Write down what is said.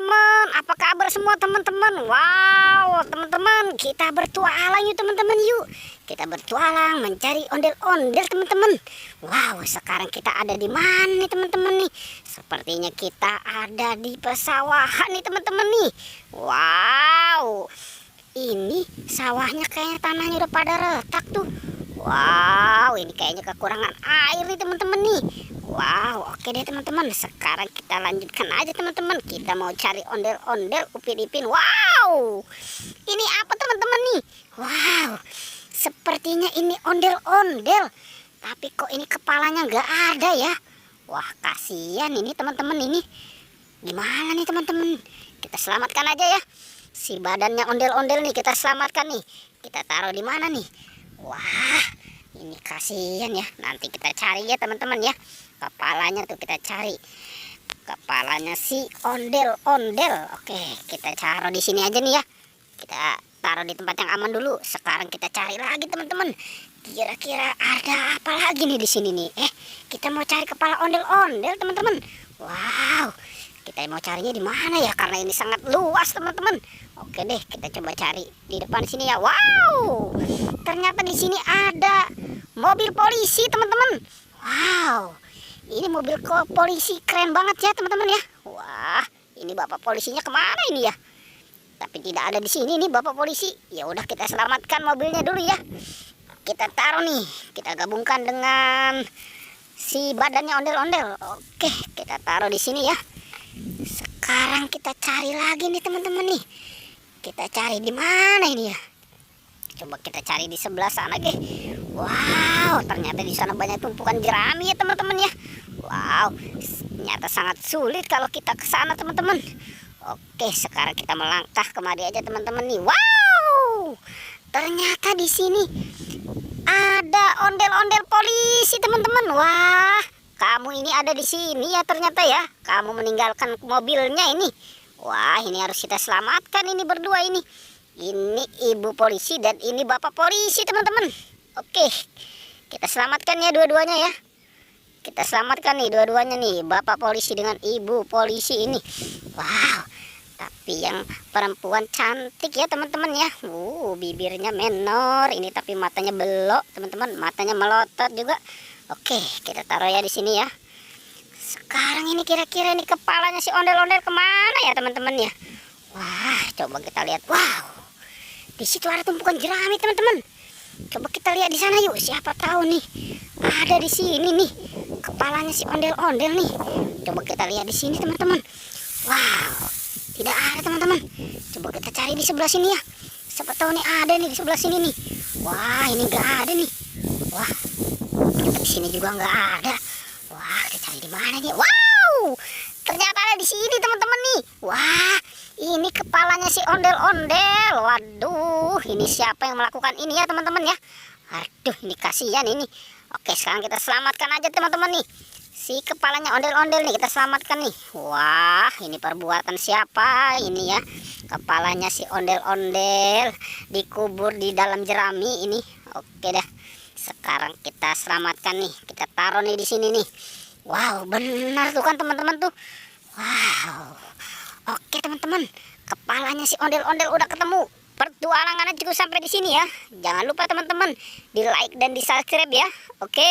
teman-teman, apa kabar semua teman-teman? Wow, teman-teman, kita bertualang yuk teman-teman yuk. Kita bertualang mencari ondel-ondel teman-teman. Wow, sekarang kita ada di mana nih teman-teman nih? Sepertinya kita ada di pesawahan nih teman-teman nih. Wow, ini sawahnya kayaknya tanahnya udah pada retak tuh. Wow, ini kayaknya kekurangan air nih teman-teman nih. Wow, oke deh teman-teman. Sekarang kita lanjutkan aja teman-teman. Kita mau cari ondel-ondel Upin Ipin. Wow, ini apa teman-teman nih? Wow, sepertinya ini ondel-ondel. Tapi kok ini kepalanya nggak ada ya? Wah, kasihan ini teman-teman ini. Gimana nih teman-teman? Kita selamatkan aja ya. Si badannya ondel-ondel nih kita selamatkan nih. Kita taruh di mana nih? Wah, ini kasihan ya. Nanti kita cari ya teman-teman ya. Kepalanya tuh kita cari. Kepalanya si ondel-ondel. Oke, kita taruh di sini aja nih ya. Kita taruh di tempat yang aman dulu. Sekarang kita cari lagi teman-teman. Kira-kira ada apa lagi nih di sini nih? Kita mau cari kepala ondel-ondel teman-teman. Wow, kita mau carinya di mana ya? Karena ini sangat luas teman-teman. Oke deh, kita coba cari di depan sini ya. Wow, ternyata di sini ada mobil polisi teman-teman. Wow, ini mobil polisi keren banget ya teman-teman ya. Wah, ini bapak polisinya kemana ini ya? Tapi tidak ada di sini nih bapak polisi. Ya udah, kita selamatkan mobilnya dulu ya. Kita taruh nih, kita gabungkan dengan si badannya ondel-ondel. Oke, kita taruh di sini ya. Sekarang kita cari lagi nih teman-teman nih. Kita cari di mana ini ya? Coba kita cari di sebelah sana deh. Wow, ternyata di sana banyak tumpukan jerami ya teman-teman ya. Wow, ternyata sangat sulit kalau kita ke sana teman-teman. Oke, sekarang kita melangkah kemari aja teman-teman nih. Wow, ternyata di sini ada ondel-ondel polisi teman-teman. Wah, kamu ini ada di sini ya ternyata ya. Kamu meninggalkan mobilnya ini. Wah, ini harus kita selamatkan ini berdua ini. Ini ibu polisi dan ini bapak polisi teman-teman. Oke, kita selamatkan ya dua-duanya ya. Kita selamatkan nih dua-duanya nih, bapak polisi dengan ibu polisi ini. Wow, tapi yang perempuan cantik ya teman-teman ya. Bibirnya menor ini, tapi matanya belok teman-teman, matanya melotot juga. Oke, kita taruh ya di sini ya. Sekarang ini kira-kira ini kepalanya si ondel-ondel kemana ya teman-teman ya? Wah, coba kita lihat. Wow, di situ ada tumpukan jerami teman-teman. Coba kita lihat di sana yuk. Siapa tahu nih ada di sini nih kepalanya si ondel-ondel nih. Coba kita lihat di sini teman-teman. Wow, tidak ada teman-teman. Coba kita cari di sebelah sini ya. Siapa tahu nih ada nih di sebelah sini nih. Wah, ini nggak ada nih. Wah, di sini juga nggak ada. Wah, kita cari di mana nih? Wow, ternyata ada di sini teman-teman nih. Wah, ini kepalanya si ondel-ondel. Waduh, ini siapa yang melakukan ini ya teman-teman ya? Aduh, ini kasihan ini. Oke, sekarang kita selamatkan aja teman-teman nih. Si kepalanya ondel-ondel nih kita selamatkan nih. Wah, ini perbuatan siapa ini ya? Kepalanya si ondel-ondel dikubur di dalam jerami ini. Oke dah. Sekarang kita selamatkan nih. Kita taruh nih di sini nih. Wow, benar tuh kan teman-teman tuh. Wow. Oke teman-teman, kepalanya si ondel-ondel udah ketemu. Pertualangannya cukup sampai di sini ya. Jangan lupa teman-teman di like dan di subscribe ya. Oke.